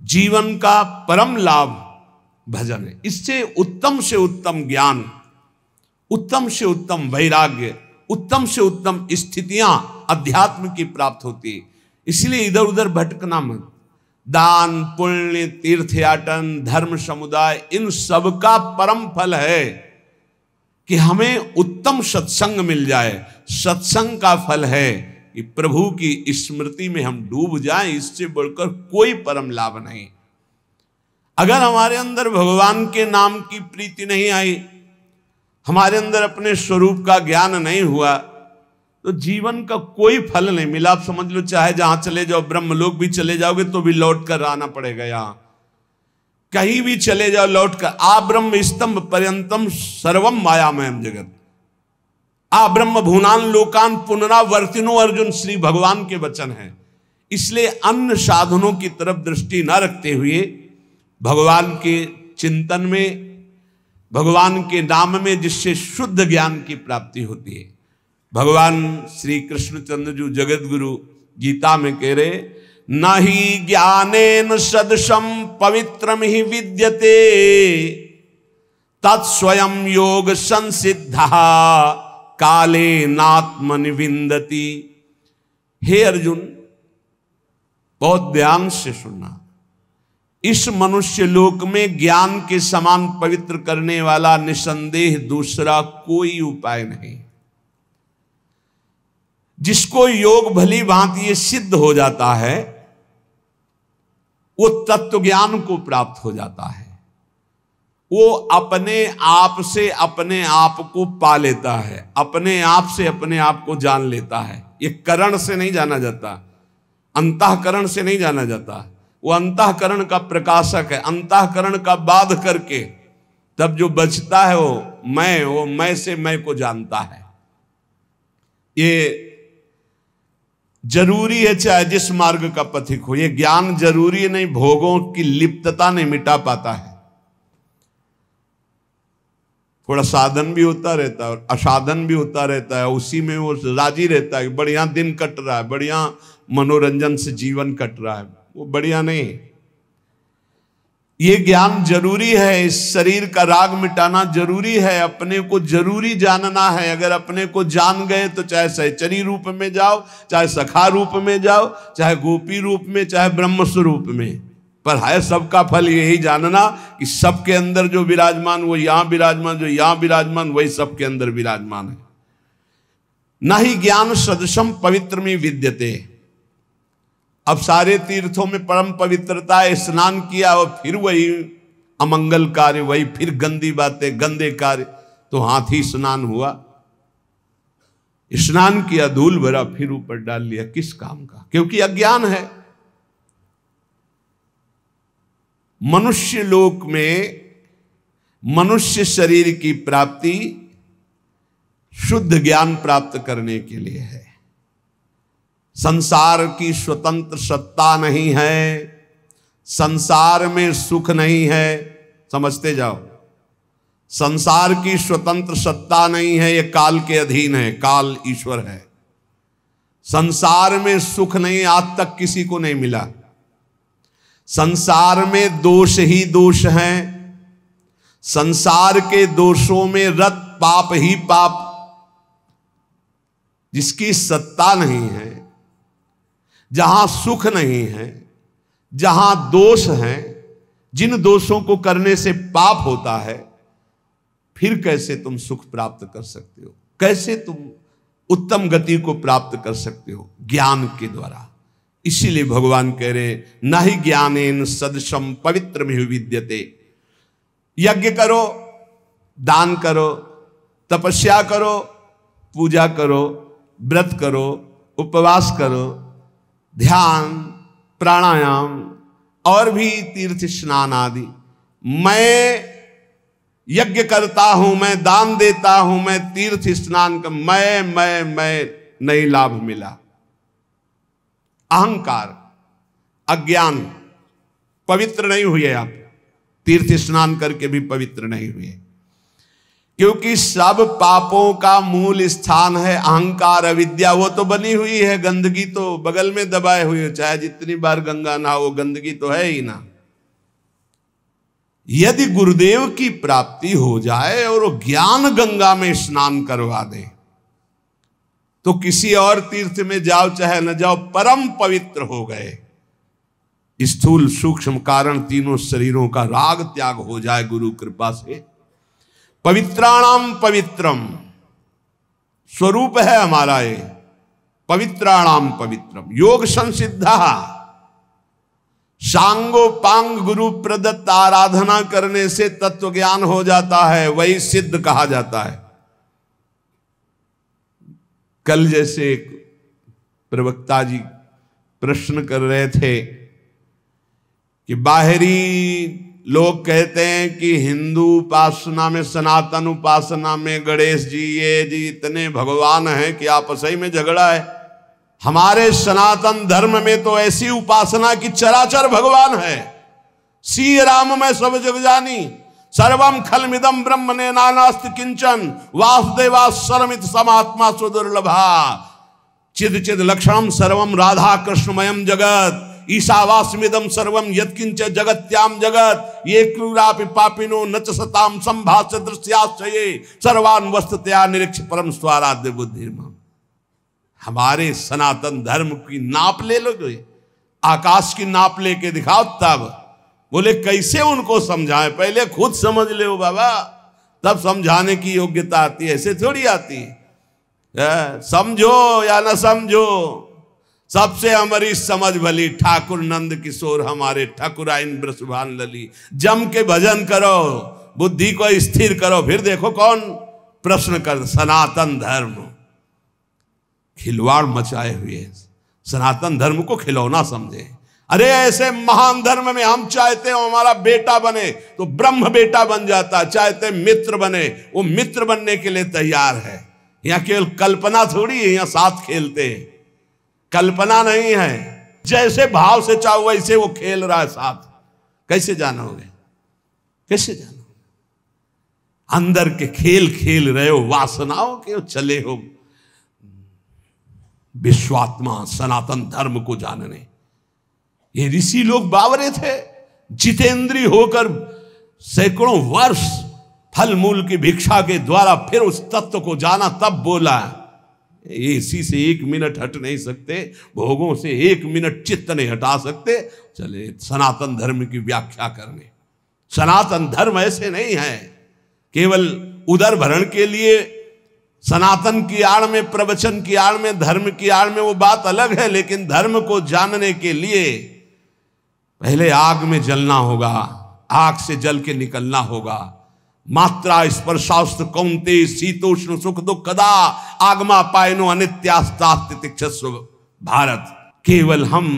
जीवन का परम लाभ भजन है। इससे उत्तम से उत्तम ज्ञान, उत्तम से उत्तम वैराग्य, उत्तम से उत्तम स्थितियां अध्यात्म की प्राप्त होती है। इसलिए इधर उधर भटकना मत। दान, पुण्य, तीर्थयाटन, धर्म समुदाय, इन सब का परम फल है कि हमें उत्तम सत्संग मिल जाए। सत्संग का फल है कि प्रभु की स्मृति में हम डूब जाएं। इससे बढ़कर कोई परम लाभ नहीं। अगर हमारे अंदर भगवान के नाम की प्रीति नहीं आई, हमारे अंदर अपने स्वरूप का ज्ञान नहीं हुआ, तो जीवन का कोई फल नहीं मिला। आप समझ लो, चाहे जहां चले जाओ, ब्रह्मलोक भी चले जाओगे तो भी लौट कर आना पड़ेगा। यहां कहीं भी चले जाओ लौट कर, आ ब्रह्म स्तंभ पर्यंतम सर्वम मायामयम जगत, आ ब्रह्म भूनान लोकान पुनरावर्तिनो, अर्जुन श्री भगवान के वचन हैं। इसलिए अन्य साधनों की तरफ दृष्टि न रखते हुए भगवान के चिंतन में, भगवान के नाम में, जिससे शुद्ध ज्ञान की प्राप्ति होती है। भगवान श्री कृष्णचंद्र जी जगत गुरु गीता में कह रहे, न ही ज्ञानेन सदृशम पवित्रम ही विद्यते तत्स्वयं योग संसिद्धा काले नात्मनि विन्दति। हे अर्जुन, बहुत ध्यान से सुनना। इस मनुष्य लोक में ज्ञान के समान पवित्र करने वाला निसंदेह दूसरा कोई उपाय नहीं। जिसको योग भली भांति ये सिद्ध हो जाता है, वो तत्व ज्ञान को प्राप्त हो जाता है। वो अपने आप से अपने आप को पा लेता है, अपने आप से अपने आप को जान लेता है। ये करण से नहीं जाना जाता, अंतःकरण से नहीं जाना जाता। वो अंतःकरण का प्रकाशक है। अंतःकरण का बाध करके तब जो बचता है वो मैं से मैं को जानता है। ये जरूरी है, चाहे जिस मार्ग का पथिक हो। ये ज्ञान जरूरी नहीं, भोगों की लिप्तता नहीं मिटा पाता है। थोड़ा साधन भी होता रहता है और असाधन भी होता रहता है, उसी में वो राजी रहता है। बढ़िया दिन कट रहा है, बढ़िया मनोरंजन से जीवन कट रहा है, वो बढ़िया नहीं। ये ज्ञान जरूरी है। इस शरीर का राग मिटाना जरूरी है। अपने को जरूरी जानना है। अगर अपने को जान गए तो चाहे सहचरी रूप में जाओ, चाहे सखा रूप में जाओ, चाहे गोपी रूप में, चाहे ब्रह्म स्वरूप में, पर है सबका फल यही जानना कि सबके अंदर जो विराजमान वो यहां विराजमान, जो यहां विराजमान वही सबके अंदर विराजमान है। न ही ज्ञान सदृशम पवित्र में विद्यते। अब सारे तीर्थों में परम पवित्रता है। स्नान किया और फिर वही अमंगल कार्य, वही फिर गंदी बातें, गंदे कार्य। तो हाथी स्नान हुआ, स्नान किया, धूल भरा, फिर ऊपर डाल लिया, किस काम का? क्योंकि अज्ञान है। मनुष्य लोक में मनुष्य शरीर की प्राप्ति शुद्ध ज्ञान प्राप्त करने के लिए है। संसार की स्वतंत्र सत्ता नहीं है, संसार में सुख नहीं है। समझते जाओ, संसार की स्वतंत्र सत्ता नहीं है, ये काल के अधीन है, काल ईश्वर है। संसार में सुख नहीं, आज तक किसी को नहीं मिला। संसार में दोष ही दोष हैं। संसार के दोषों में रत पाप ही पाप। जिसकी सत्ता नहीं है, जहां सुख नहीं है, जहां दोष है, जिन दोषों को करने से पाप होता है, फिर कैसे तुम सुख प्राप्त कर सकते हो? कैसे तुम उत्तम गति को प्राप्त कर सकते हो? ज्ञान के द्वारा। इसीलिए भगवान कह रहे, न ही ज्ञानेन सदृशम पवित्रम हि विद्यते। यज्ञ करो, दान करो, तपस्या करो, पूजा करो, व्रत करो, उपवास करो, ध्यान, प्राणायाम और भी तीर्थ स्नान आदि। मैं यज्ञ करता हूं, मैं दान देता हूं, मैं तीर्थ स्नान कर, मैं नहीं लाभ मिला। अहंकार, अज्ञान, पवित्र नहीं हुए। आप तीर्थ स्नान करके भी पवित्र नहीं हुए। क्योंकि सब पापों का मूल स्थान है अहंकार अविद्या। वो तो बनी हुई है, गंदगी तो बगल में दबाए हुई है, चाहे जितनी बार गंगा नहाओ गंदगी तो है ही ना। यदि गुरुदेव की प्राप्ति हो जाए और वो ज्ञान गंगा में स्नान करवा दे तो किसी और तीर्थ में जाओ चाहे न जाओ, परम पवित्र हो गए। स्थूल सूक्ष्म कारण तीनों शरीरों का राग त्याग हो जाए गुरु कृपा से। पवित्राणाम पवित्रम स्वरूप है हमारा ये, पवित्राणाम पवित्रम। योग संसिद्धा सांगोपांग गुरु प्रदत्त आराधना करने से तत्व ज्ञान हो जाता है, वही सिद्ध कहा जाता है। कल जैसे एक प्रवक्ता जी प्रश्न कर रहे थे कि बाहरी लोग कहते हैं कि हिंदू उपासना में, सनातन उपासना में गणेश जी ये जी इतने भगवान हैं कि आपस ही में झगड़ा है। हमारे सनातन धर्म में तो ऐसी उपासना की चराचर भगवान है। सी राम में सब जग जानी, सर्वम खलमिदम ब्रह्मणे नानास्ति किंचन, वासुदेवा सर्वमित समात्मा सुदुर्लभा, चिद चिद लक्षणम सर्वम राधा कृष्णमयम जगत, ईशावास्मिदम सर्वम यत्किंच जगत्याम जगत, ये क्रूरापि पापिनो नच सताम संभाष्य दृश्याश्चये सर्वान् वस्तुतया निरीक्ष परम स्वाराध्य बुद्धिर्मम। हमारे सनातन धर्म की नाप ले लो, आकाश की नाप लेके दिखाओ। तब बोले कैसे उनको समझाएं, पहले खुद समझ ले बाबा, तब समझाने की योग्यता आती है, ऐसे थोड़ी आती है। समझो या ना समझो, सबसे हमारी समझ भली। ठाकुर नंद किशोर हमारे ठाकुराइन ब्रसभान लली, जम के भजन करो, बुद्धि को स्थिर करो, फिर देखो कौन प्रश्न कर। सनातन धर्म खिलवाड़ मचाए हुए, सनातन धर्म को खिलौना समझे। अरे ऐसे महान धर्म में हम चाहते हो हमारा बेटा बने तो ब्रह्म बेटा बन जाता, चाहते मित्र बने वो मित्र बनने के लिए तैयार है। यहाँ केवल कल्पना थोड़ी है, यहाँ साथ खेलते हैं, कल्पना नहीं है। जैसे भाव से चाहो वैसे वो खेल रहा है साथ। कैसे जानोगे, कैसे जानोगे? अंदर के खेल खेल रहे हो, वासनाओं के चले हो विश्वात्मा सनातन धर्म को जानने। ये ऋषि लोग बावरे थे, जितेंद्रीय होकर सैकड़ों वर्ष फल मूल की भिक्षा के द्वारा फिर उस तत्व को जाना, तब बोला इसी से 1 मिनट हट नहीं सकते, भोगों से 1 मिनट चित्त नहीं हटा सकते, चले सनातन धर्म की व्याख्या करने। सनातन धर्म ऐसे नहीं है केवल उदर भरण के लिए, सनातन की आड़ में, प्रवचन की आड़ में, धर्म की आड़ में वो बात अलग है। लेकिन धर्म को जानने के लिए पहले आग में जलना होगा, आग से जल के निकलना होगा। मात्रा स्पर्शास्त्र कौंते शीतोष्ण सुख दुख कदा आगमा पायनो अनित्यास्तास्तितिक्षस्व भारत। केवल हम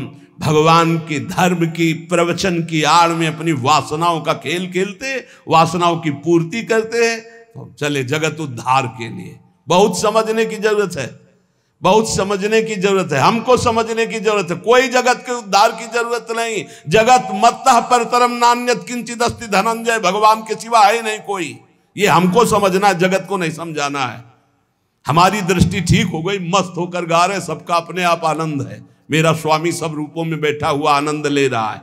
भगवान के धर्म की प्रवचन की आड़ में अपनी वासनाओं का खेल खेलते, वासनाओं की पूर्ति करते हैं। तो चले जगत उद्धार के लिए बहुत समझने की जरूरत है, बहुत समझने की जरूरत है, हमको समझने की जरूरत है। कोई जगत के उद्धार की जरूरत नहीं। जगत मत्तः परतरम नान्यत किंचित अस्ति धनंजय, भगवान के सिवा है नहीं कोई। ये हमको समझना है, जगत को नहीं समझाना है। हमारी दृष्टि ठीक हो गई, मस्त होकर गा रहे, सबका अपने आप आनंद है। मेरा स्वामी सब रूपों में बैठा हुआ आनंद ले रहा है।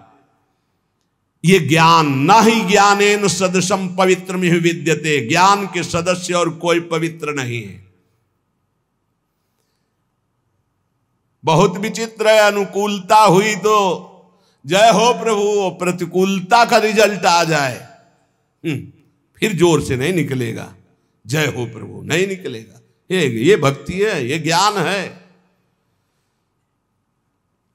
ये ज्ञान ना ही ज्ञानेन सदृशम पवित्रमिह विद्यते, ज्ञान के सदस्य और कोई पवित्र नहीं है। बहुत विचित्र है, अनुकूलता हुई तो जय हो प्रभु, प्रतिकूलता का रिजल्ट आ जाए फिर जोर से नहीं निकलेगा, जय हो प्रभु नहीं निकलेगा। ये भक्ति है, ये ज्ञान है।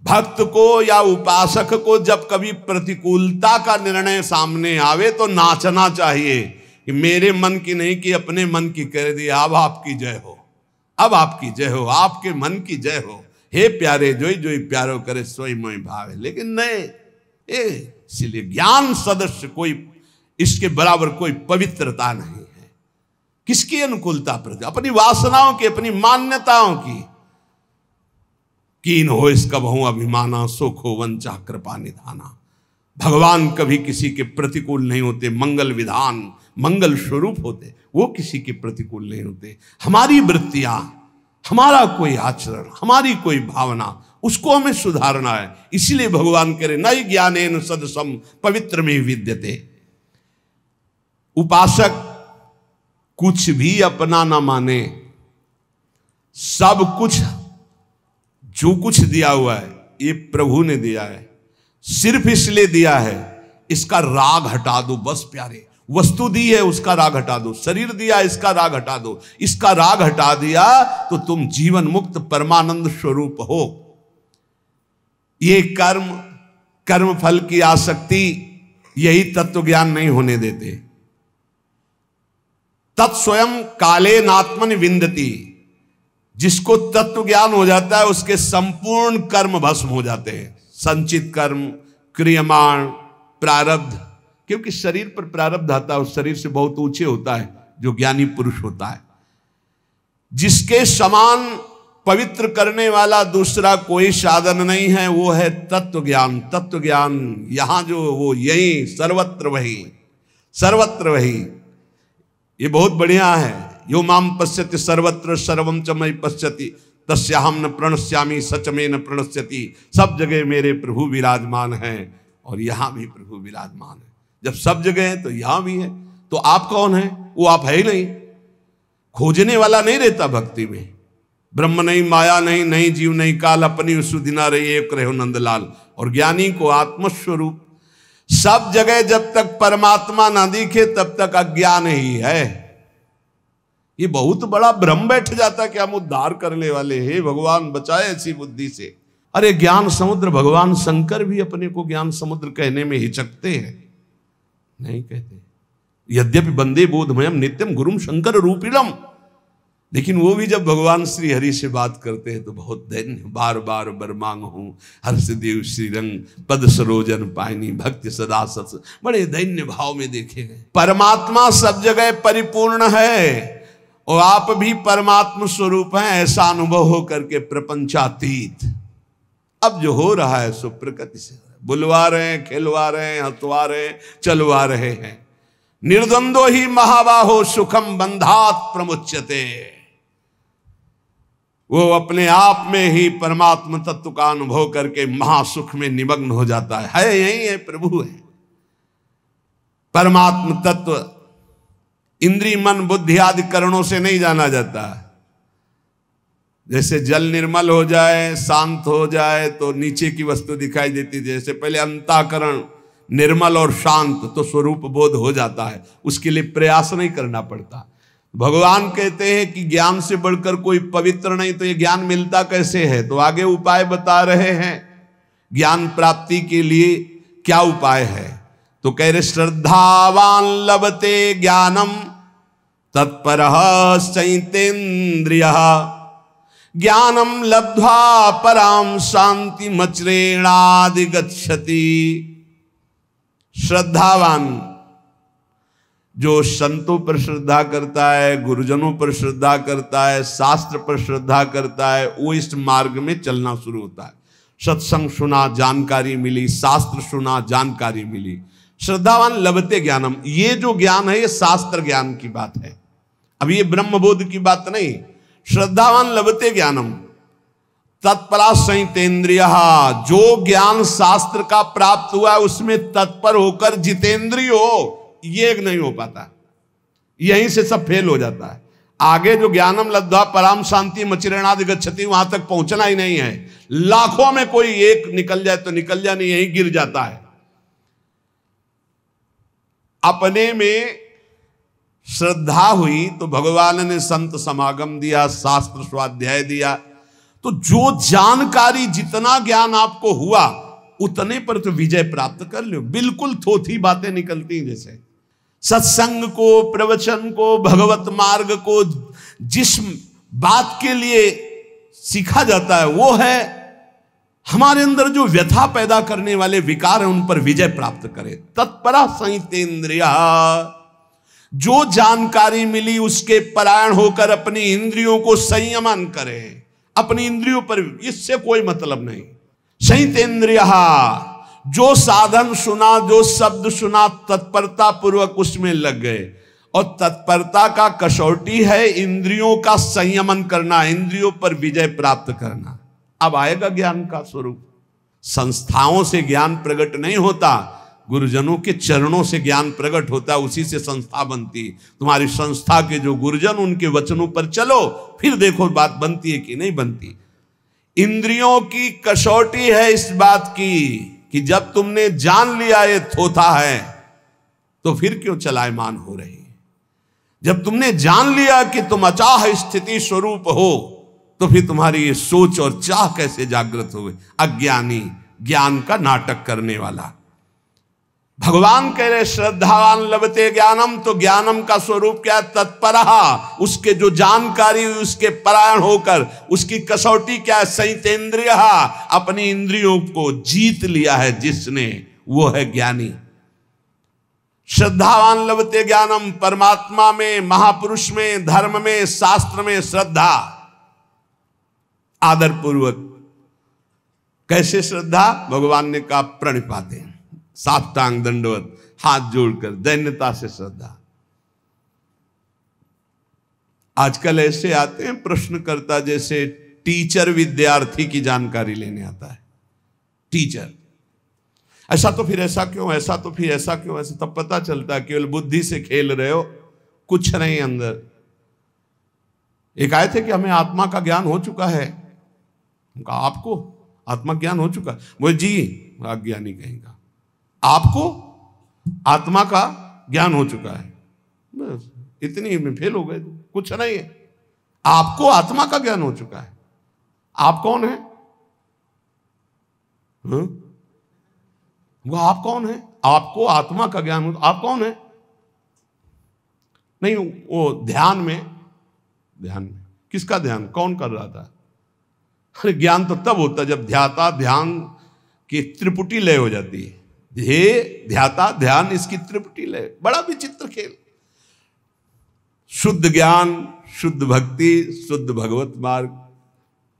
भक्त को या उपासक को जब कभी प्रतिकूलता का निर्णय सामने आवे तो नाचना चाहिए कि मेरे मन की नहीं कि अपने मन की कह दी, अब आपकी जय हो, अब आपकी जय हो, आपके मन की जय हो। हे प्यारे जोई जोई प्यारो करे सोई मोई भावे। लेकिन नहीं, इसलिए ज्ञान सदस्य कोई, इसके बराबर कोई पवित्रता नहीं है। किसकी अनुकूलता पर? अपनी वासनाओं की, अपनी मान्यताओं की। कीन हो इसका बहु अभिमाना, सुख हो वंचा कृपा निधाना। भगवान कभी किसी के प्रतिकूल नहीं होते। मंगल विधान मंगल स्वरूप होते, वो किसी के प्रतिकूल नहीं होते। हमारी वृत्तियां, हमारा कोई आचरण, हमारी कोई भावना, उसको हमें सुधारना है। इसीलिए भगवान कह रहे नई ज्ञानेन सदसम पवित्र में विद्यते। उपासक कुछ भी अपना ना माने, सब कुछ जो कुछ दिया हुआ है ये प्रभु ने दिया है, सिर्फ इसलिए दिया है इसका राग हटा दो बस प्यारे। वस्तु दी है उसका राग हटा दो, शरीर दिया इसका राग हटा दो, इसका राग हटा दिया तो तुम जीवन मुक्त परमानंद स्वरूप हो। ये कर्म फल की आसक्ति यही तत्व ज्ञान नहीं होने देते। तत्स्वयं काले नात्मन विंदती, जिसको तत्व ज्ञान हो जाता है उसके संपूर्ण कर्म भस्म हो जाते हैं। संचित कर्म, क्रियमाण, प्रारब्ध, क्योंकि शरीर पर प्रारब्ध आता है उस शरीर से बहुत ऊंचे होता है जो ज्ञानी पुरुष होता है। जिसके समान पवित्र करने वाला दूसरा कोई साधन नहीं है, वो है तत्व ज्ञान। तत्व ज्ञान यहां जो वो यही सर्वत्र वही, सर्वत्र वही, ये बहुत बढ़िया है। यो माम पश्यति सर्वत्र सर्वम च मयि पश्यति तस्याहम न प्रणश्यामि सच में न प्रणश्यति। सब जगह मेरे प्रभु विराजमान हैं और यहां भी प्रभु विराजमान है। जब सब जगह है तो यहां भी है, तो आप कौन है? वो आप है ही नहीं। खोजने वाला नहीं रहता भक्ति में। ब्रह्म नहीं, माया नहीं, नहीं जीव नहीं काल, अपनी सुदिना रही एक रहो नंदलाल। और ज्ञानी को आत्मस्वरूप सब जगह जब तक परमात्मा ना दिखे तब तक अज्ञान ही है। ये बहुत बड़ा भ्रम बैठ जाता कि हम उद्धार करने वाले हैं, भगवान बचाए ऐसी बुद्धि से। अरे ज्ञान समुद्र, भगवान शंकर भी अपने को ज्ञान समुद्र कहने में हिचकते हैं, नहीं कहते। यद्यपि वंदे बोधमयम नित्यम गुरुम शंकर रूपिणम, लेकिन वो भी जब भगवान श्री हरि से बात करते हैं तो बहुत दैन्य, बार बार बर मांग हूं हर्षदेव श्रीरंग पद सरोजन पायनी भक्ति सदा सत्स, बड़े दैन्य भाव में देखे गए। परमात्मा सब जगह परिपूर्ण है और आप भी परमात्मा स्वरूप हैं, ऐसा अनुभव हो करके प्रपंचातीत। अब जो हो रहा है सो प्रकृति से बुलवा रहे हैं, खिलवा रहे हैं, हंसवा रहे हैं, चलवा रहे हैं। निर्द्वंदो ही महाबाहो सुखम बंधात प्रमुच्यते। वो अपने आप में ही परमात्मा तत्व का अनुभव करके महासुख में निमग्न हो जाता है। यही है, प्रभु है। परमात्मा तत्व इंद्रिय मन बुद्धि आदि करणों से नहीं जाना जाता। जैसे जल निर्मल हो जाए, शांत हो जाए तो नीचे की वस्तु दिखाई देती। जैसे पहले अंतःकरण निर्मल और शांत तो स्वरूप बोध हो जाता है, उसके लिए प्रयास नहीं करना पड़ता। भगवान कहते हैं कि ज्ञान से बढ़कर कोई पवित्र नहीं, तो ये ज्ञान मिलता कैसे है? तो आगे उपाय बता रहे हैं ज्ञान प्राप्ति के लिए क्या उपाय है। तो कह रहे श्रद्धावान लभते ज्ञानम तत्परः संयतेन्द्रियः ज्ञानम लब्ध्वा पराम शांति मचरेणाधिगच्छति। श्रद्धावान जो संतों पर श्रद्धा करता है, गुरुजनों पर श्रद्धा करता है, शास्त्र पर श्रद्धा करता है, वो इस मार्ग में चलना शुरू होता है। सत्संग सुना, जानकारी मिली, शास्त्र सुना, जानकारी मिली। श्रद्धावान लभते ज्ञानम, ये जो ज्ञान है ये शास्त्र ज्ञान की बात है, अभी ये ब्रह्मबोध की बात नहीं। श्रद्धावान लभते ज्ञानम तत्परा संयतेन्द्रियः, जो ज्ञान शास्त्र का प्राप्त हुआ है उसमें तत्पर होकर जितेंद्रिय हो, ये नहीं हो पाता। यहीं से सब फेल हो जाता है। आगे जो ज्ञानम लब्ध्वा पराम शांति मचिरेणाधिगच्छति, वहां तक पहुंचना ही नहीं है। लाखों में कोई एक निकल जाए तो निकल जाए, नहीं यहीं गिर जाता है। अपने में श्रद्धा हुई तो भगवान ने संत समागम दिया, शास्त्र स्वाध्याय दिया, तो जो जानकारी, जितना ज्ञान आपको हुआ उतने पर तो विजय प्राप्त कर लो। बिल्कुल थोथी बातें निकलती हैं। जैसे सत्संग को, प्रवचन को, भगवत मार्ग को जिस बात के लिए सीखा जाता है वो है हमारे अंदर जो व्यथा पैदा करने वाले विकार हैं उन पर विजय प्राप्त करे। तत्परा संयतेन्द्रियः, जो जानकारी मिली उसके परायण होकर अपनी इंद्रियों को संयमन करे। अपनी इंद्रियों पर इससे कोई मतलब नहीं। संयतेन्द्रियः, जो साधन सुना, जो शब्द सुना, तत्परता पूर्वक उसमें लग गए। और तत्परता का कसौटी है इंद्रियों का संयमन करना, इंद्रियों पर विजय प्राप्त करना। अब आएगा ज्ञान का स्वरूप। संस्थाओं से ज्ञान प्रकट नहीं होता, गुरुजनों के चरणों से ज्ञान प्रकट होता है, उसी से संस्था बनती। तुम्हारी संस्था के जो गुरुजन, उनके वचनों पर चलो, फिर देखो बात बनती है कि नहीं बनती। इंद्रियों की कसौटी है इस बात की कि जब तुमने जान लिया ये थोथा है तो फिर क्यों चलायमान हो रही। जब तुमने जान लिया कि तुम अचाह स्थिति स्वरूप हो तो फिर तुम्हारी ये सोच और चाह कैसे जागृत हो गई। अज्ञानी ज्ञान का नाटक करने वाला। भगवान कह रहे श्रद्धावान लभते ज्ञानम, तो ज्ञानम का स्वरूप क्या है? तत्परहा, उसके जो जानकारी हुई उसके परायण होकर, उसकी कसौटी क्या है? संयतेन्द्रिय, अपनी इंद्रियों को जीत लिया है जिसने, वो है ज्ञानी। श्रद्धावान लभते ज्ञानम, परमात्मा में, महापुरुष में, धर्म में, शास्त्र में श्रद्धा, आदर पूर्वक। कैसे श्रद्धा? भगवान ने कहा प्रणिपाते, साष्टांग दंडवत, हाथ जोड़कर दैन्यता से श्रद्धा। आजकल ऐसे आते हैं प्रश्नकर्ता जैसे टीचर विद्यार्थी की जानकारी लेने आता है। टीचर, ऐसा तो फिर ऐसा क्यों, ऐसा तो फिर ऐसा क्यों, ऐसा तब पता चलता है केवल बुद्धि से खेल रहे हो, कुछ नहीं अंदर। एक आए थे कि हमें आत्मा का ज्ञान हो चुका है। उनका आपको आत्मा ज्ञान हो चुका? बोले जी, अज्ञानी कहेगा, आपको आत्मा का ज्ञान हो चुका है? बस इतनी में फेल हो गए, कुछ नहीं है। आपको आत्मा का ज्ञान हो चुका है। आप कौन है? वो आप कौन है? आपको आत्मा का ज्ञान हो, आप कौन है? नहीं, वो ध्यान में किसका ध्यान, कौन कर रहा था? अरे ज्ञान तो तब होता जब ध्याता ध्यान की त्रिपुटी लय हो जाती है। ध्येय ध्याता ध्यान, इसकी त्रिपुटी लय। बड़ा विचित्र खेल। शुद्ध ज्ञान, शुद्ध भक्ति, शुद्ध भगवत मार्ग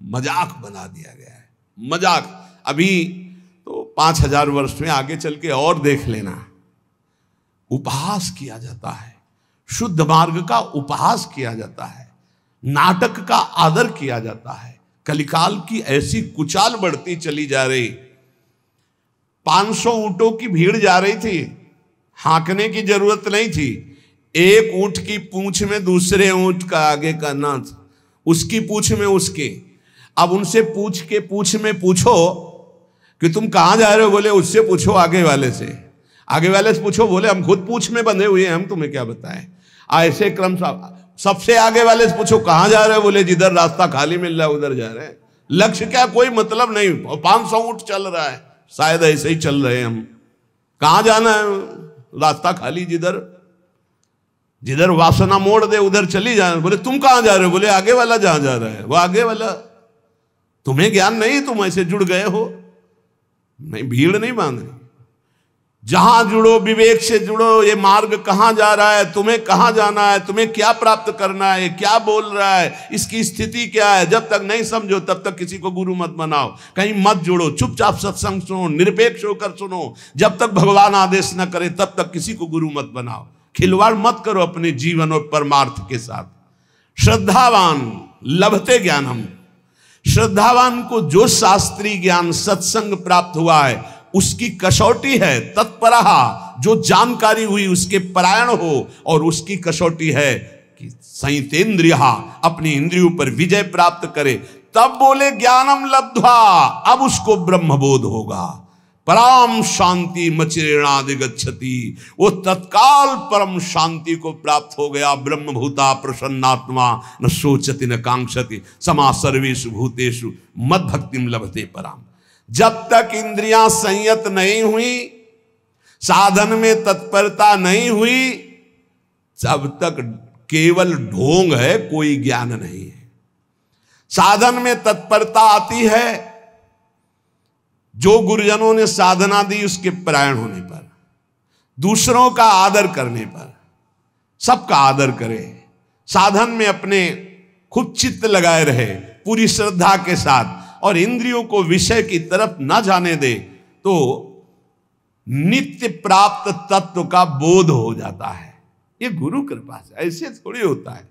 मजाक बना दिया गया है। मजाक। अभी तो 5000 वर्ष में आगे चल के और देख लेना, उपहास किया जाता है, शुद्ध मार्ग का उपहास किया जाता है, नाटक का आदर किया जाता है। कलिकाल की ऐसी कुचाल बढ़ती चली जा रही। 500 ऊंटों की भीड़ जा रही थी, हाँकने की जरूरत नहीं थी। एक ऊंट की पूंछ में दूसरे ऊंट का आगे का नाथ, उसकी पूंछ में उसके। अब उनसे पूंछ में पूछो कि तुम कहां जा रहे हो, बोले उससे पूछो आगे वाले से। आगे वाले से पूछो, बोले हम खुद पूंछ में बंधे हुए हैं, हम तुम्हें क्या बताएं। ऐसे क्रम सबसे आगे वाले से पूछो कहां जा रहे हो, बोले जिधर रास्ता खाली मिल रहा है उधर जा रहे हैं। लक्ष्य क्या, कोई मतलब नहीं। 500 ऊंट चल रहा है, शायद ऐसे ही चल रहे हैं हम। कहां जाना है? रास्ता खाली, जिधर वासना मोड़ दे उधर चली जाए। बोले तुम कहां जा रहे हो, बोले आगे वाला जहां जा रहा है वो आगे वाला। तुम्हें ज्ञान नहीं, तुम ऐसे जुड़ गए हो। नहीं, भीड़ नहीं बांधनी। जहां जुड़ो विवेक से जुड़ो। ये मार्ग कहां जा रहा है, तुम्हें कहां जाना है, तुम्हें क्या प्राप्त करना है, क्या बोल रहा है, इसकी स्थिति क्या है। जब तक नहीं समझो तब तक किसी को गुरु मत बनाओ, कहीं मत जुड़ो, चुपचाप सत्संग सुनो, निरपेक्ष होकर सुनो। जब तक भगवान आदेश न करे तब तक किसी को गुरु मत बनाओ। खिलवाड़ मत करो अपने जीवन और परमार्थ के साथ। श्रद्धावान लभते ज्ञानम, श्रद्धावान को जो शास्त्रीय ज्ञान सत्संग प्राप्त हुआ है उसकी कसौटी है तत्परहा, जो जानकारी हुई उसके परायण हो। और उसकी कसौटी है कि संयतेन्द्रिया, अपनी इंद्रियों पर विजय प्राप्त करे। तब बोले ज्ञानम लब्ध्वा, अब उसको ब्रह्मबोध होगा। परम शांति मचिरेणादिगच्छति, वो तत्काल परम शांति को प्राप्त हो गया। ब्रह्मभूता प्रसन्नात्मा न सोचति न कांक्षति, समा सर्वेषु भूतेषु मद भक्तिम लभते पराम। जब तक इंद्रियां संयत नहीं हुई, साधन में तत्परता नहीं हुई, तब तक केवल ढोंग है, कोई ज्ञान नहीं है। साधन में तत्परता आती है जो गुरुजनों ने साधना दी उसके परायण होने पर, दूसरों का आदर करने पर। सबका आदर करे, साधन में अपने खुद चित्त लगाए रहे पूरी श्रद्धा के साथ, और इंद्रियों को विषय की तरफ न जाने दे, तो नित्य प्राप्त तत्व का बोध हो जाता है। ये गुरु कृपा से, ऐसे थोड़ी होता है।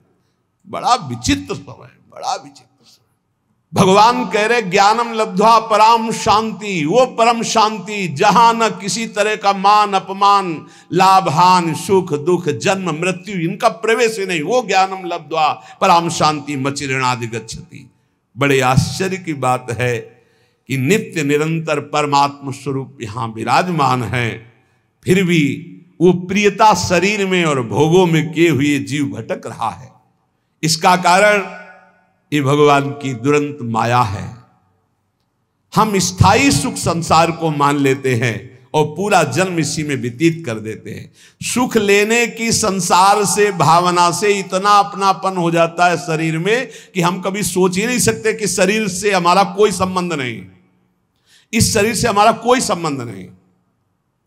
बड़ा विचित्र समय, बड़ा विचित्र समय। भगवान कह रहे ज्ञानम लब्ध्वा परम शांति, वो परम शांति जहां न किसी तरह का मान अपमान, लाभ हानि, सुख दुख, जन्म मृत्यु, इनका प्रवेश ही नहीं। वो ज्ञानम लब्ध्वा परम शांति मचिरणादि गच्छति। बड़े आश्चर्य की बात है कि नित्य निरंतर परमात्म स्वरूप यहां विराजमान है, फिर भी वो प्रियता शरीर में और भोगों में किए हुए जीव भटक रहा है। इसका कारण ये भगवान की दुरंत माया है। हम स्थायी सुख संसार को मान लेते हैं और पूरा जन्म इसी में व्यतीत कर देते हैं। सुख लेने की संसार से भावना से इतना अपनापन हो जाता है शरीर में कि हम कभी सोच ही नहीं सकते कि शरीर से हमारा कोई संबंध नहीं, इस शरीर से हमारा कोई संबंध नहीं,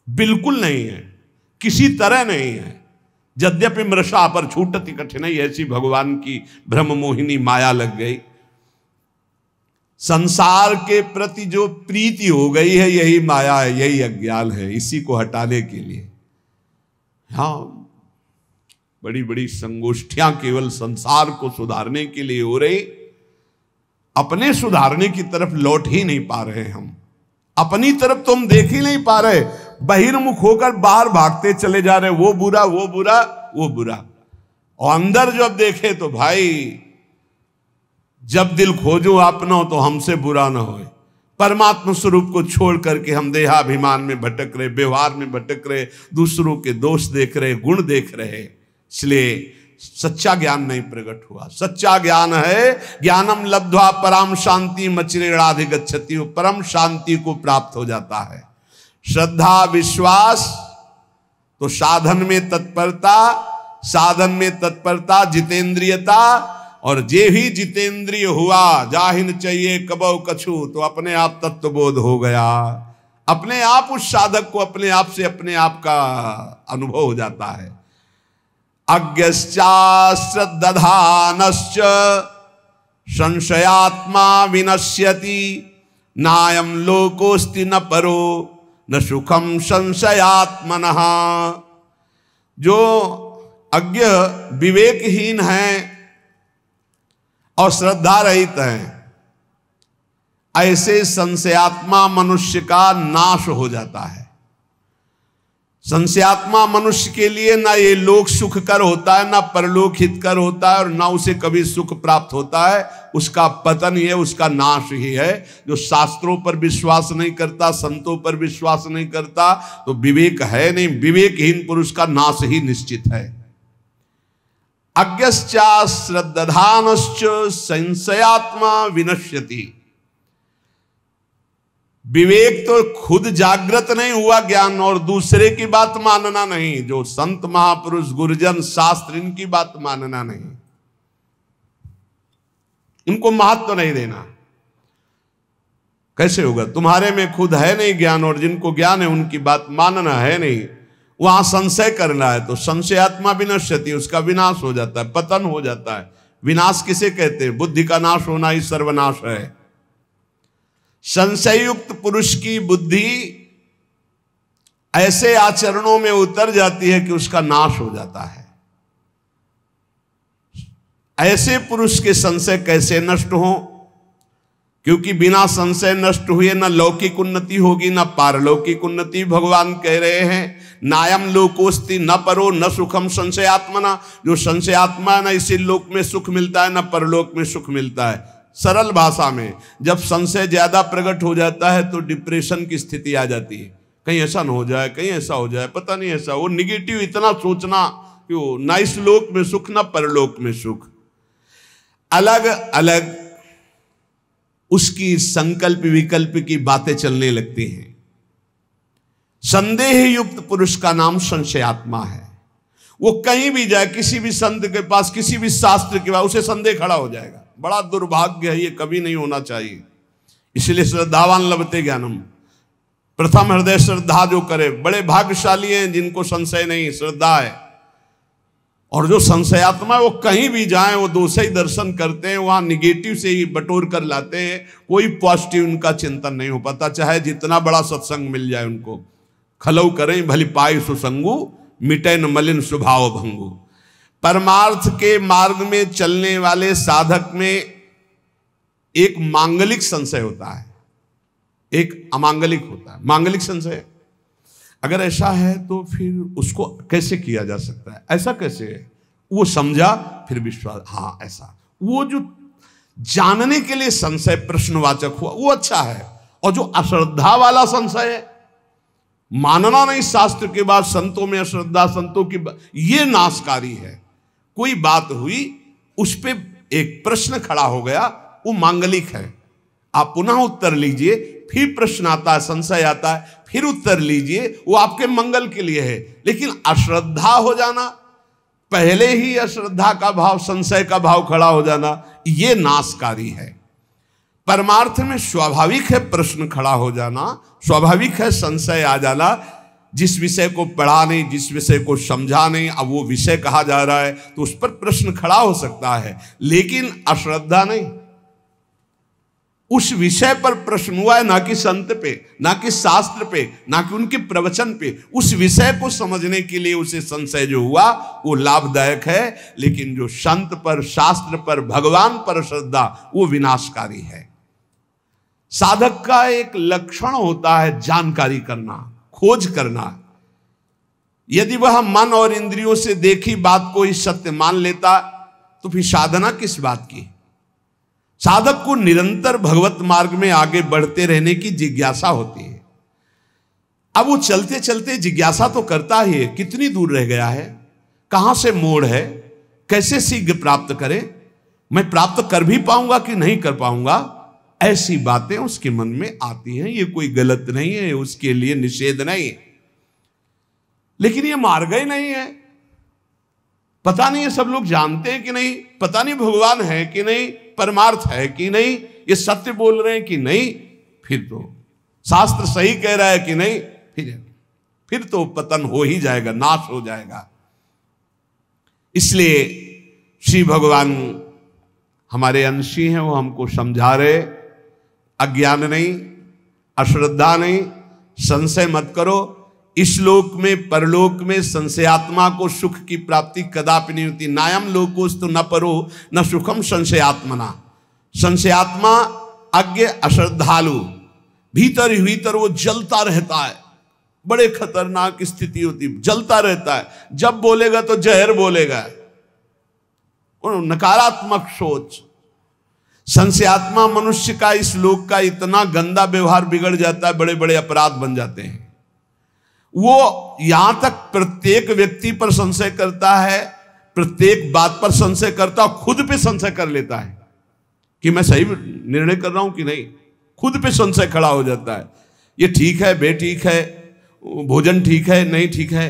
बिल्कुल नहीं है, किसी तरह नहीं है। यद्यपि मृषा पर छूटति कठिनाई, ऐसी भगवान की ब्रह्म मोहिनी माया लग गई। संसार के प्रति जो प्रीति हो गई है, यही माया है, यही अज्ञान है। इसी को हटाने के लिए हाँ बड़ी बड़ी संगोष्ठियां केवल संसार को सुधारने के लिए हो रही, अपने सुधारने की तरफ लौट ही नहीं पा रहे। हम अपनी तरफ तो हम देख ही नहीं पा रहे, बहिर्मुख होकर बाहर भागते चले जा रहे, वो बुरा वो बुरा वो बुरा। और अंदर जब देखे तो भाई, जब दिल खोजो अपना तो हमसे बुरा ना हो। परमात्मा स्वरूप को छोड़ करके हम देहाभिमान में भटक रहे, व्यवहार में भटक रहे, दूसरों के दोष देख रहे, गुण देख रहे। इसलिए सच्चा ज्ञान नहीं प्रकट हुआ। सच्चा ज्ञान है ज्ञानम लब्ध्वा परम शांति मचिरेणाधिगच्छति, परम शांति को प्राप्त हो जाता है। श्रद्धा विश्वास तो साधन में तत्परता, साधन में तत्परता जितेंद्रियता, और जे ही जितेंद्रिय हुआ जाहिन चाहिए कबो कछु, तो अपने आप तत्वबोध हो गया। अपने आप उस साधक को अपने आप से अपने आप का अनुभव हो जाता है। अज्ञश्चा श्रद्धानश्च संशयात्मा विनश्यति, नायम लोकोस्ति न परो न सुखम संशयात्मनः। जो अज्ञ विवेकहीन है और श्रद्धा रहित है, ऐसे संशयात्मा मनुष्य का नाश हो जाता है। संशयात्मा मनुष्य के लिए ना ये लोक सुखकर होता है, ना परलोक हितकर होता है, और ना उसे कभी सुख प्राप्त होता है। उसका पतन ही है, उसका नाश ही है। जो शास्त्रों पर विश्वास नहीं करता, संतों पर विश्वास नहीं करता, तो विवेक है नहीं। विवेकहीन पुरुष का नाश ही निश्चित है। अज्ञश्चा श्रद्धानश्च संशयात्मा विनश्यति। विवेक तो खुद जागृत नहीं हुआ ज्ञान, और दूसरे की बात मानना नहीं। जो संत महापुरुष गुरुजन शास्त्र, इनकी बात मानना नहीं, इनको महत्व नहीं देना। कैसे होगा? तुम्हारे में खुद है नहीं ज्ञान, और जिनको ज्ञान है उनकी बात मानना है नहीं। वहां संशय करना है तो संशयात्मा विनश्यति, उसका विनाश हो जाता है, पतन हो जाता है। विनाश किसे कहते हैं? बुद्धि का नाश होना ही सर्वनाश है। संशयुक्त पुरुष की बुद्धि ऐसे आचरणों में उतर जाती है कि उसका नाश हो जाता है। ऐसे पुरुष के संशय कैसे नष्ट हो? क्योंकि बिना संशय नष्ट हुए न लौकिक उन्नति होगी न पारलौकिक उन्नति। भगवान कह रहे हैं नायम लोकोस्ति न परो न सुखम संशयात्मना। जो संशयात्मा न इसी लोक में सुख मिलता है, न परलोक में सुख मिलता है। सरल भाषा में, जब संशय ज्यादा प्रकट हो जाता है तो डिप्रेशन की स्थिति आ जाती है। कहीं ऐसा न हो जाए, कहीं ऐसा हो जाए, पता नहीं ऐसा। वो निगेटिव इतना सोचना कि वो ना इस लोक में सुख न परलोक में सुख। अलग अलग उसकी संकल्प विकल्प की बातें चलने लगती हैं। संदेह युक्त पुरुष का नाम संशयात्मा है। वो कहीं भी जाए, किसी भी संत के पास, किसी भी शास्त्र के पास, उसे संदेह खड़ा हो जाएगा। बड़ा दुर्भाग्य है, ये कभी नहीं होना चाहिए। इसलिए श्रद्धावान लभते ज्ञानम, प्रथम हृदय श्रद्धा जो करे, बड़े भाग्यशाली हैं जिनको संशय नहीं, श्रद्धा है। और जो संशयात्मा वो कहीं भी जाएं, वो दूसरे ही दर्शन करते हैं, वहां निगेटिव से ही बटोर कर लाते हैं। कोई पॉजिटिव उनका चिंतन नहीं हो पाता, चाहे जितना बड़ा सत्संग मिल जाए उनको। खलऊ करें भली पाई सुसंगु, मिटे न मलिन स्वभाव भंगु। परमार्थ के मार्ग में चलने वाले साधक में एक मांगलिक संशय होता है, एक अमांगलिक होता है। मांगलिक संशय अगर ऐसा है तो फिर उसको कैसे किया जा सकता है, ऐसा कैसे है, वो समझा फिर विश्वास, हाँ ऐसा। वो जो जानने के लिए संशय प्रश्नवाचक हुआ वो अच्छा है। और जो अश्रद्धा वाला संशय है, मानना नहीं शास्त्र के बाद, संतों में अश्रद्धा, संतों की ये नाशकारी है। कोई बात हुई उस पे एक प्रश्न खड़ा हो गया, वो मांगलिक है। आप पुनः उत्तर लीजिए, फिर प्रश्न आता है, संशय आता है, फिर उत्तर लीजिए, वो आपके मंगल के लिए है। लेकिन अश्रद्धा हो जाना, पहले ही अश्रद्धा का भाव, संशय का भाव खड़ा हो जाना, ये नाशकारी है। परमार्थ में स्वाभाविक है प्रश्न खड़ा हो जाना, स्वाभाविक है संशय आ जाना। जिस विषय को पढ़ा नहीं, जिस विषय को समझा नहीं, अब वो विषय कहा जा रहा है तो उस पर प्रश्न खड़ा हो सकता है, लेकिन अश्रद्धा नहीं। उस विषय पर प्रश्न हुआ है, ना कि संत पे, ना कि शास्त्र पे, ना कि उनके प्रवचन पे। उस विषय को समझने के लिए उसे संशय जो हुआ वो लाभदायक है। लेकिन जो संत पर, शास्त्र पर, भगवान पर श्रद्धा, वो विनाशकारी है। साधक का एक लक्षण होता है जानकारी करना, खोज करना। यदि वह मन और इंद्रियों से देखी बात को ही सत्य मान लेता तो फिर साधना किस बात की। साधक को निरंतर भगवत मार्ग में आगे बढ़ते रहने की जिज्ञासा होती है। अब वो चलते चलते जिज्ञासा तो करता ही है, कितनी दूर रह गया है, कहां से मोड़ है, कैसे शीघ्र प्राप्त करें, मैं प्राप्त कर भी पाऊंगा कि नहीं कर पाऊंगा, ऐसी बातें उसके मन में आती हैं। ये कोई गलत नहीं है, उसके लिए निषेध नहीं, लेकिन ये मार्ग ही नहीं है। पता नहीं है सब लोग जानते हैं कि नहीं, पता नहीं भगवान है कि नहीं, परमार्थ है कि नहीं, ये सत्य बोल रहे हैं कि नहीं, फिर तो शास्त्र सही कह रहा है कि नहीं, फिर तो पतन हो ही जाएगा, नाश हो जाएगा। इसलिए श्री भगवान हमारे अंशी हैं, वो हमको समझा रहे, अज्ञान नहीं, अश्रद्धा नहीं, संशय मत करो। इस लोक में, परलोक में संशयात्मा को सुख की प्राप्ति कदापि नहीं होती। नायम लोकोस्तु न परो न सुखम संशयात्मना। संशयात्मा अज्ञ अश्रद्धालु, भीतर ही भीतर वो जलता रहता है, बड़े खतरनाक स्थिति होती, जलता रहता है। जब बोलेगा तो जहर बोलेगा, नकारात्मक सोच। संशयात्मा मनुष्य का इस लोक का इतना गंदा व्यवहार बिगड़ जाता है, बड़े बड़े अपराध बन जाते हैं। वो यहां तक प्रत्येक व्यक्ति पर संशय करता है, प्रत्येक बात पर संशय करता है, खुद पे संशय कर लेता है कि मैं सही निर्णय कर रहा हूं कि नहीं। खुद पे संशय खड़ा हो जाता है, ये ठीक है, बेठीक है, भोजन ठीक है, नहीं ठीक है,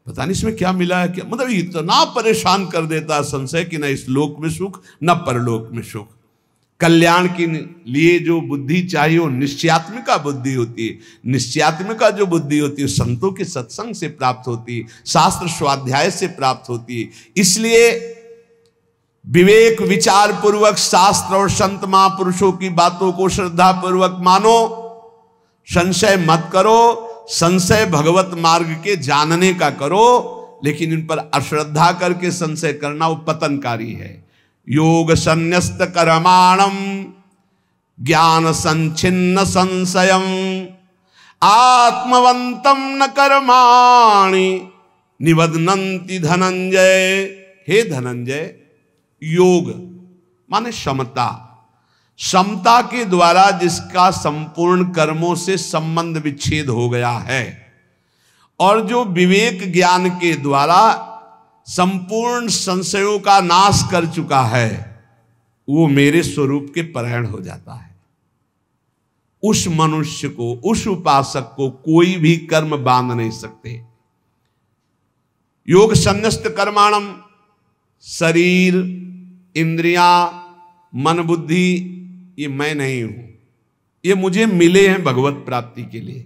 पता नहीं इसमें क्या मिला है, क्या मतलब इतना परेशान कर देता है संशय कि न इस लोक में सुख न परलोक में सुख। कल्याण के लिए जो बुद्धि चाहिए वो निश्चयात्मिका बुद्धि होती है। निश्चयात्मिका जो बुद्धि होती है संतों के सत्संग से प्राप्त होती है, शास्त्र स्वाध्याय से प्राप्त होती है। इसलिए विवेक विचार पूर्वक शास्त्र और संत महापुरुषों की बातों को श्रद्धा पूर्वक मानो, संशय मत करो। संशय भगवत मार्ग के जानने का करो, लेकिन इन पर अश्रद्धा करके संशय करना वो पतनकारी है। योग संन्यस्त कर्माणम ज्ञान संचिन्न संशयम आत्मवंतम न कर्माणि निबध्नन्ति धनंजय। हे धनंजय, योग माने समता, समता के द्वारा जिसका संपूर्ण कर्मों से संबंध विच्छेद हो गया है और जो विवेक ज्ञान के द्वारा संपूर्ण संशयों का नाश कर चुका है, वो मेरे स्वरूप के परायण हो जाता है। उस मनुष्य को, उस उपासक को कोई भी कर्म बांध नहीं सकते। योग संन्यस्त कर्माणम, शरीर, इंद्रियां, मन, बुद्धि, ये मैं नहीं हूं, ये मुझे मिले हैं भगवत प्राप्ति के लिए।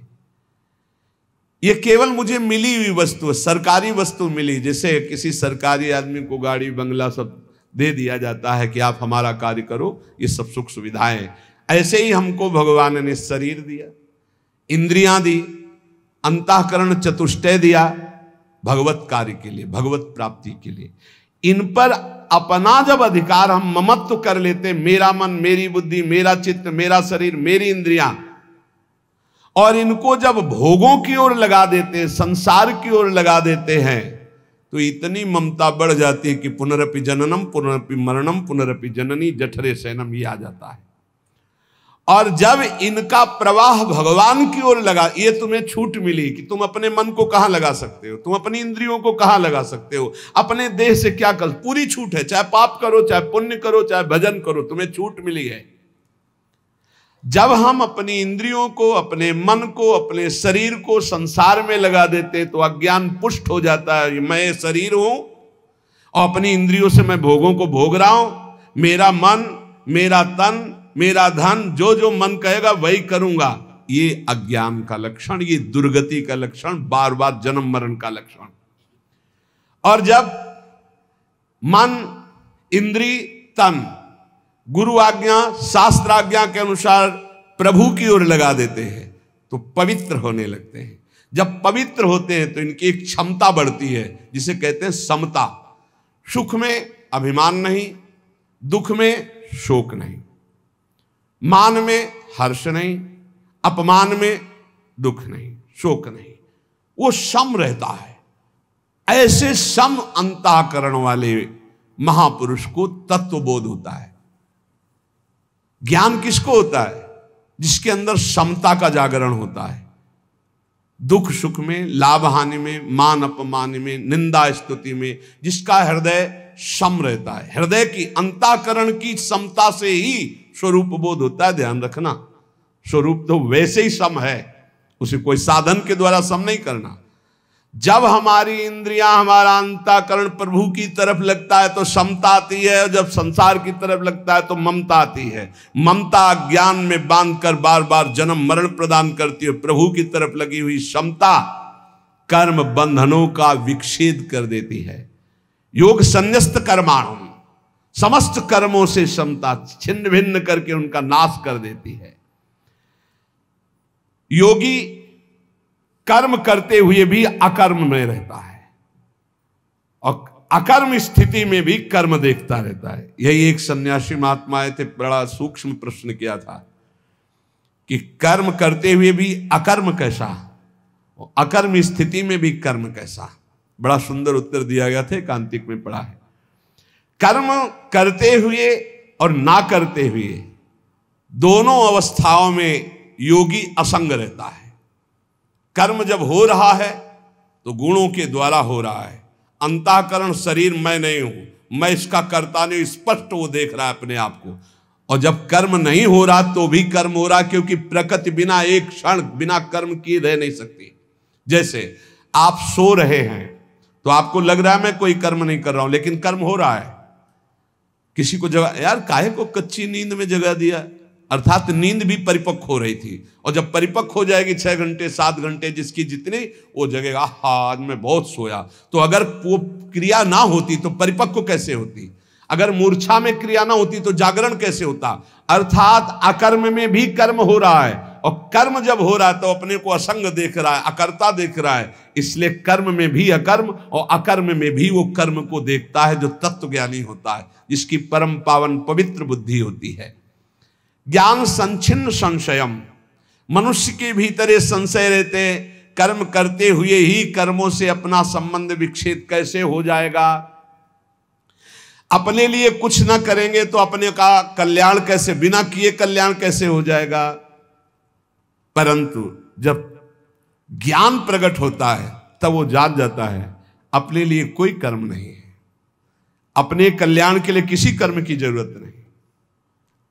ये केवल मुझे मिली हुई वस्तु है, सरकारी वस्तु मिली। जैसे किसी सरकारी आदमी को गाड़ी बंगला सब दे दिया जाता है कि आप हमारा कार्य करो, ये सब सुख सुविधाएं, ऐसे ही हमको भगवान ने शरीर दिया, इंद्रियां दी, अंतःकरण चतुष्टय दिया, भगवत कार्य के लिए, भगवत प्राप्ति के लिए। इन पर अपना जब अधिकार हम ममत्व कर लेते, मेरा मन, मेरी बुद्धि, मेरा चित्त, मेरा शरीर, मेरी इंद्रियां, और इनको जब भोगों की ओर लगा देते, संसार की ओर लगा देते हैं, तो इतनी ममता बढ़ जाती है कि पुनरपि जननम पुनरपि मरणम पुनरपि जननी जठरे शयनम, ये आ जाता है। और जब इनका प्रवाह भगवान की ओर लगा, ये तुम्हें छूट मिली कि तुम अपने मन को कहां लगा सकते हो, तुम अपनी इंद्रियों को कहां लगा सकते हो, अपने देह से क्या कर, पूरी छूट है। चाहे पाप करो, चाहे पुण्य करो, चाहे भजन करो, तुम्हें छूट मिली है। जब हम अपनी इंद्रियों को, अपने मन को, अपने शरीर को संसार में लगा देते तो अज्ञान पुष्ट हो जाता है। मैं शरीर हूं और अपनी इंद्रियों से मैं भोगों को भोग रहा हूं, मेरा मन, मेरा तन, मेरा धन, जो जो मन कहेगा वही करूंगा। ये अज्ञान का लक्षण, ये दुर्गति का लक्षण, बार बार जन्म मरण का लक्षण। और जब मन, इंद्री, तन गुरु आज्ञा, शास्त्र आज्ञा के अनुसार प्रभु की ओर लगा देते हैं तो पवित्र होने लगते हैं। जब पवित्र होते हैं तो इनकी एक क्षमता बढ़ती है जिसे कहते हैं समता। सुख में अभिमान नहीं, दुख में शोक नहीं, मान में हर्ष नहीं, अपमान में दुख नहीं, शोक नहीं, वो सम रहता है। ऐसे सम अंतःकरण वाले महापुरुष को तत्वबोध होता है। ज्ञान किसको होता है? जिसके अंदर समता का जागरण होता है। दुख सुख में, लाभ हानि में, मान अपमान में, निंदा स्तुति में, जिसका हृदय सम रहता है। हृदय की अंतःकरण की समता से ही स्वरूप बोध होता है। ध्यान रखना, स्वरूप तो वैसे ही सम है, उसे कोई साधन के द्वारा सम नहीं करना। जब हमारी इंद्रियां, हमारा अंतःकरण प्रभु की तरफ लगता है तो समता आती है, और जब संसार की तरफ लगता है तो ममता आती है। ममता ज्ञान में बांधकर बार बार जन्म मरण प्रदान करती है। प्रभु की तरफ लगी हुई समता कर्म बंधनों का विच्छेद कर देती है। योग संन्यस्त कर्माणु, समस्त कर्मों से समता छिन्न भिन्न करके उनका नाश कर देती है। योगी कर्म करते हुए भी अकर्म में रहता है और अकर्म स्थिति में भी कर्म देखता रहता है। यही एक सन्यासी महात्मा आए थे, बड़ा सूक्ष्म प्रश्न किया था कि कर्म करते हुए भी अकर्म कैसा, और अकर्म स्थिति में भी कर्म कैसा। बड़ा सुंदर उत्तर दिया गया था, कांतिक में पढ़ा है। कर्म करते हुए और ना करते हुए दोनों अवस्थाओं में योगी असंग रहता है। कर्म जब हो रहा है तो गुणों के द्वारा हो रहा है। अंतःकरण शरीर मैं नहीं हूं, मैं इसका कर्ता नहीं, स्पष्ट वो देख रहा है अपने आप को। और जब कर्म नहीं हो रहा तो भी कर्म हो रहा, क्योंकि प्रकृति बिना एक क्षण बिना कर्म किए रह नहीं सकती। जैसे आप सो रहे हैं तो आपको लग रहा है मैं कोई कर्म नहीं कर रहा हूं, लेकिन कर्म हो रहा है। किसी को जगह, यार काहे को कच्ची नींद में जगा दिया, अर्थात नींद भी परिपक्व हो रही थी, और जब परिपक्व हो जाएगी 6 घंटे 7 घंटे जिसकी जितनी, वो जगेगा हाँ आज मैं बहुत सोया। तो अगर वो क्रिया ना होती तो परिपक्व कैसे होती? अगर मूर्छा में क्रिया ना होती तो जागरण कैसे होता? अर्थात अकर्म में भी कर्म हो रहा है, और कर्म जब हो रहा है तो अपने को असंग देख रहा है, अकर्ता देख रहा है। इसलिए कर्म में भी अकर्म और अकर्म में भी वो कर्म को देखता है जो तत्वज्ञानी होता है, जिसकी परम पावन पवित्र बुद्धि होती है। ज्ञान संचिन्न संशयम, मनुष्य के भीतर ये संशय रहते, कर्म करते हुए ही कर्मों से अपना संबंध विच्छेद कैसे हो जाएगा, अपने लिए कुछ ना करेंगे तो अपने का कल्याण कैसे, बिना किए कल्याण कैसे हो जाएगा। परंतु जब ज्ञान प्रकट होता है तब वो जान जाता है अपने लिए कोई कर्म नहीं है, अपने कल्याण के लिए किसी कर्म की जरूरत नहीं।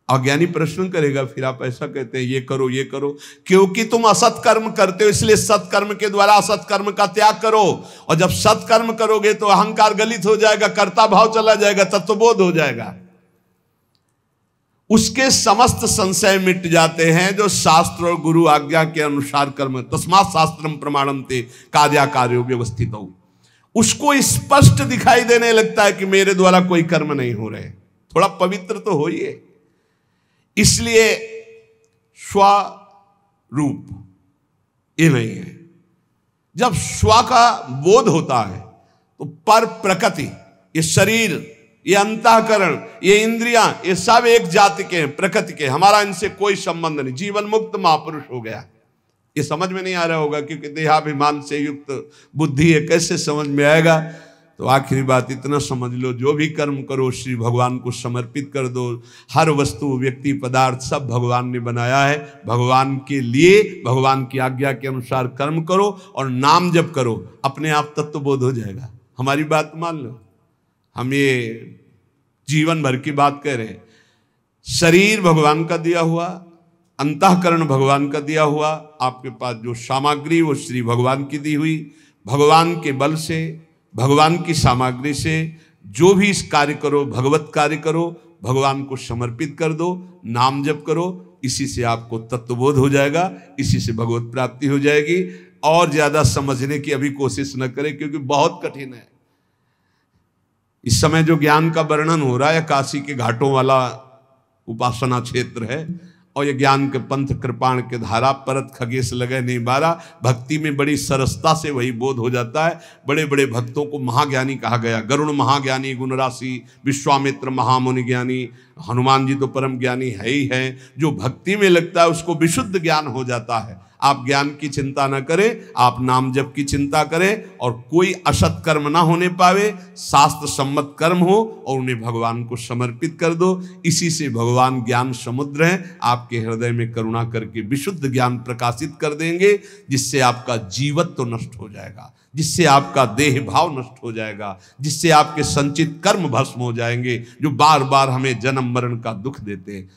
अज्ञानी प्रश्न करेगा, फिर आप ऐसा कहते हैं ये करो ये करो, क्योंकि तुम असत कर्म करते हो, इसलिए सत्कर्म के द्वारा असत कर्म का त्याग करो। और जब सत्कर्म करोगे तो अहंकार गलित हो जाएगा, कर्ता भाव चला जाएगा, तत्वबोध हो जाएगा। उसके समस्त संशय मिट जाते हैं जो शास्त्र और गुरु आज्ञा के अनुसार कर्म, तस्मात् शास्त्रम प्रमाणन्ते कार्या कार्यो व्यवस्थित हो। उसको स्पष्ट दिखाई देने लगता है कि मेरे द्वारा कोई कर्म नहीं हो रहे, थोड़ा पवित्र तो होइए। इसलिए स्वरूप ये नहीं है। जब स्व का बोध होता है तो पर प्रकृति, ये शरीर, ये अंतःकरण, ये इंद्रियां, ये सब एक जाति के हैं, प्रकृति के, हमारा इनसे कोई संबंध नहीं, जीवन मुक्त महापुरुष हो गया। ये समझ में नहीं आ रहा होगा क्योंकि देहाभिमान से युक्त बुद्धि है, कैसे समझ में आएगा। तो आखिरी बात इतना समझ लो, जो भी कर्म करो श्री भगवान को समर्पित कर दो। हर वस्तु, व्यक्ति, पदार्थ सब भगवान ने बनाया है, भगवान के लिए, भगवान की आज्ञा के अनुसार कर्म करो और नाम जप करो, अपने आप तत्वबोध हो जाएगा। हमारी बात मान लो, हम ये जीवन भर की बात कह रहे हैं। शरीर भगवान का दिया हुआ, अंतःकरण भगवान का दिया हुआ, आपके पास जो सामग्री वो श्री भगवान की दी हुई, भगवान के बल से, भगवान की सामग्री से जो भी इस कार्य करो, भगवत कार्य करो, भगवान को समर्पित कर दो, नाम जप करो, इसी से आपको तत्वबोध हो जाएगा, इसी से भगवत प्राप्ति हो जाएगी। और ज्यादा समझने की अभी कोशिश न करें क्योंकि बहुत कठिन है। इस समय जो ज्ञान का वर्णन हो रहा है काशी के घाटों वाला उपासना क्षेत्र है, और ये ज्ञान के पंथ कृपाण के धारा परत खगेश लगे नहीं बारा। भक्ति में बड़ी सरसता से वही बोध हो जाता है। बड़े बड़े भक्तों को महाज्ञानी कहा गया, गरुण महाज्ञानी गुण राशि, विश्वामित्र महामुनि ज्ञानी, हनुमान जी तो परम ज्ञानी है ही है। जो भक्ति में लगता है उसको विशुद्ध ज्ञान हो जाता है। आप ज्ञान की चिंता न करें, आप नाम जप की चिंता करें, और कोई असत कर्म ना होने पावे, शास्त्र सम्मत कर्म हो और उन्हें भगवान को समर्पित कर दो। इसी से भगवान ज्ञान समुद्र हैं, आपके हृदय में करुणा करके विशुद्ध ज्ञान प्रकाशित कर देंगे, जिससे आपका जीवत्व नष्ट हो जाएगा, जिससे आपका देह भाव नष्ट हो जाएगा, जिससे आपके संचित कर्म भस्म हो जाएंगे, जो बार बार हमें जन्म मरण का दुख देते हैं।